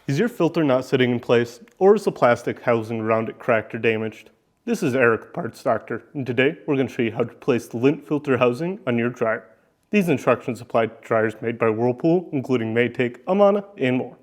Is your filter not sitting in place, or is the plastic housing around it cracked or damaged? This is Eric, Parts Doctor, and today we're going to show you how to place the lint filter housing on your dryer. These instructions apply to dryers made by Whirlpool, including Maytag Amana, and more.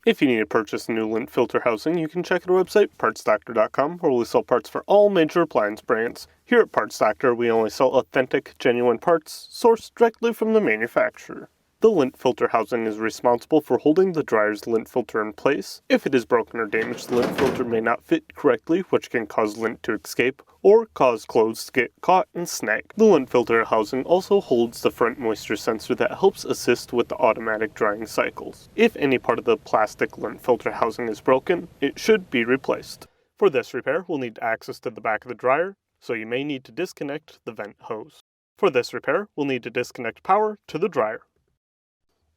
If you need to purchase a new lint filter housing, you can check out our website, partsdoctor.com, where we sell parts for all major appliance brands. Here at Parts Doctor, we only sell authentic, genuine parts sourced directly from the manufacturer. The lint filter housing is responsible for holding the dryer's lint filter in place. If it is broken or damaged, the lint filter may not fit correctly, which can cause lint to escape or cause clothes to get caught and snag. The lint filter housing also holds the front moisture sensor that helps assist with the automatic drying cycles. If any part of the plastic lint filter housing is broken, it should be replaced. For this repair, we'll need access to the back of the dryer, so you may need to disconnect the vent hose. For this repair, we'll need to disconnect power to the dryer.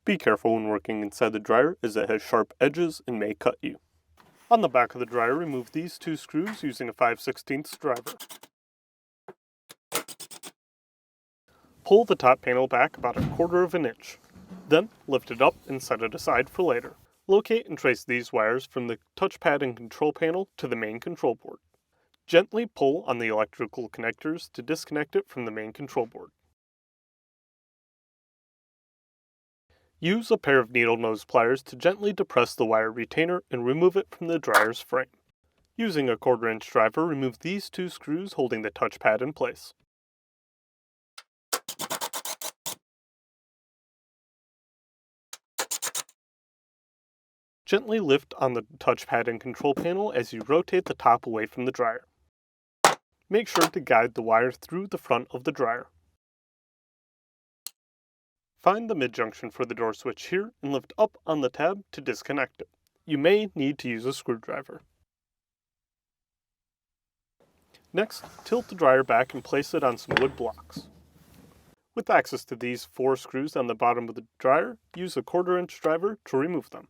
Be careful when working inside the dryer, as it has sharp edges and may cut you. On the back of the dryer, remove these two screws using a 5/16 driver. Pull the top panel back about 1/4 of an inch. Then lift it up and set it aside for later. Locate and trace these wires from the touchpad and control panel to the main control board. Gently pull on the electrical connectors to disconnect it from the main control board. Use a pair of needle nose pliers to gently depress the wire retainer and remove it from the dryer's frame. Using a 1/4 inch driver, remove these two screws holding the touchpad in place. Gently lift on the touchpad and control panel as you rotate the top away from the dryer. Make sure to guide the wire through the front of the dryer. Find the mid-junction for the door switch here and lift up on the tab to disconnect it. You may need to use a screwdriver. Next, tilt the dryer back and place it on some wood blocks. With access to these 4 screws on the bottom of the dryer, use a 1/4 inch driver to remove them.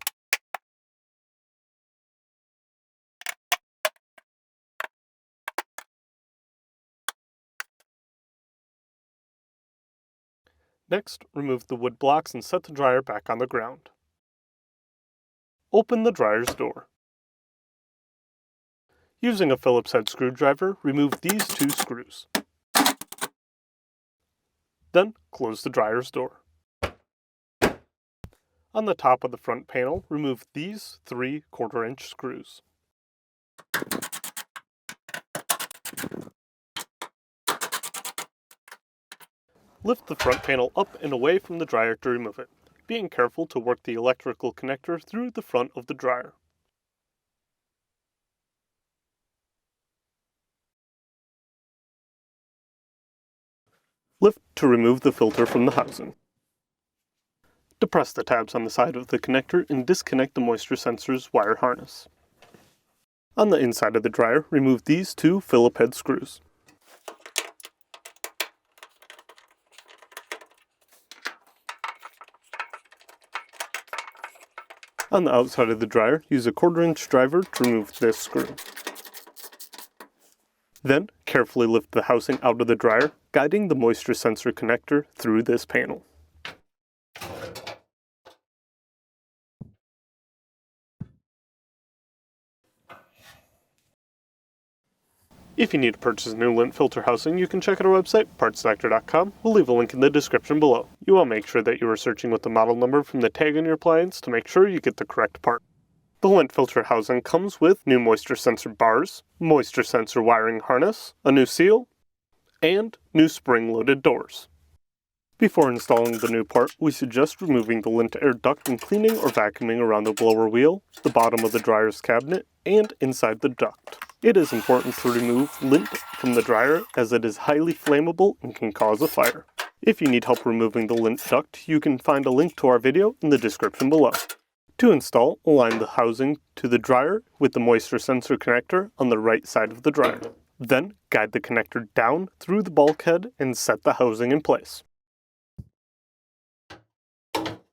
Next, remove the wood blocks and set the dryer back on the ground. Open the dryer's door. Using a Phillips head screwdriver, remove these 2 screws. Then, close the dryer's door. On the top of the front panel, remove these 3 1/4 inch screws. Lift the front panel up and away from the dryer to remove it, being careful to work the electrical connector through the front of the dryer. Lift to remove the filter from the housing. Depress the tabs on the side of the connector and disconnect the moisture sensor's wire harness. On the inside of the dryer, remove these 2 Phillips head screws. On the outside of the dryer, use a 1/4 inch driver to remove this screw. Then, carefully lift the housing out of the dryer, guiding the moisture sensor connector through this panel. If you need to purchase a new lint filter housing, you can check out our website, partsdoctor.com. We'll leave a link in the description below. You want to make sure that you are searching with the model number from the tag on your appliance to make sure you get the correct part. The lint filter housing comes with new moisture sensor bars, moisture sensor wiring harness, a new seal, and new spring-loaded doors. Before installing the new part, we suggest removing the lint air duct and cleaning or vacuuming around the blower wheel, the bottom of the dryer's cabinet, and inside the duct. It is important to remove lint from the dryer as it is highly flammable and can cause a fire. If you need help removing the lint duct, you can find a link to our video in the description below. To install, align the housing to the dryer with the moisture sensor connector on the right side of the dryer. Then, guide the connector down through the bulkhead and set the housing in place.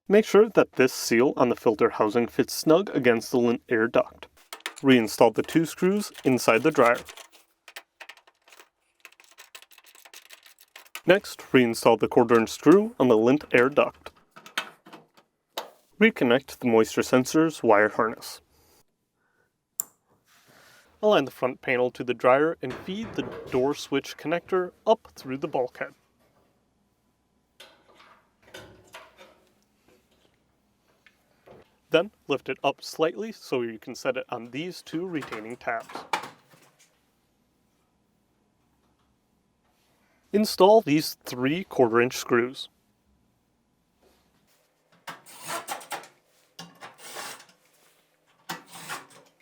Make sure that this seal on the filter housing fits snug against the lint air duct. Reinstall the 2 screws inside the dryer. Next, reinstall the 1/4 inch screw on the lint air duct. Reconnect the moisture sensor's wire harness. Align the front panel to the dryer and feed the door switch connector up through the bulkhead. Then lift it up slightly so you can set it on these two retaining tabs. Install these 3/4-inch screws.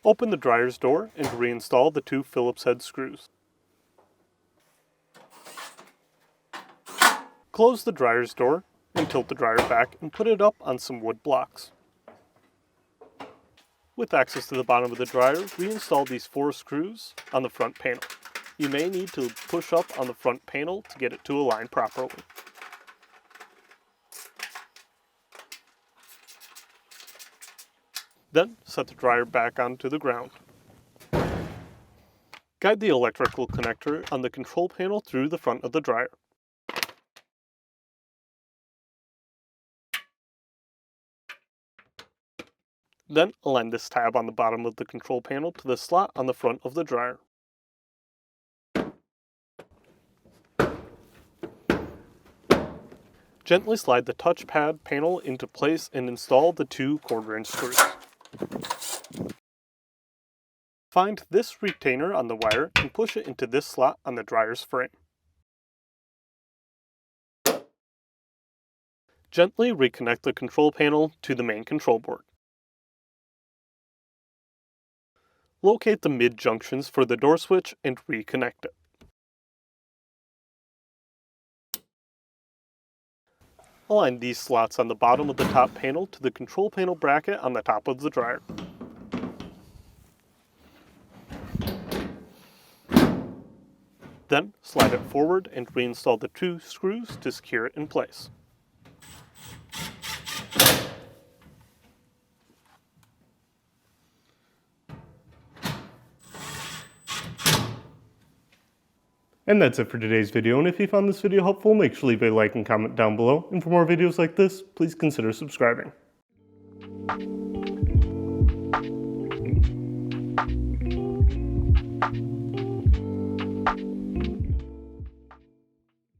Open the dryer's door and reinstall the 2 Phillips head screws. Close the dryer's door and tilt the dryer back and put it up on some wood blocks. With access to the bottom of the dryer, reinstall these 4 screws on the front panel. You may need to push up on the front panel to get it to align properly. Then set the dryer back onto the ground. Guide the electrical connector on the control panel through the front of the dryer. Then align this tab on the bottom of the control panel to the slot on the front of the dryer. Gently slide the touchpad panel into place and install the 2 1/4-inch screws. Find this retainer on the wire and push it into this slot on the dryer's frame. Gently reconnect the control panel to the main control board. Locate the mid-junctions for the door switch and reconnect it. Align these slots on the bottom of the top panel to the control panel bracket on the top of the dryer. Then slide it forward and reinstall the 2 screws to secure it in place. And that's it for today's video, and if you found this video helpful, make sure to leave a like and comment down below, and for more videos like this, please consider subscribing.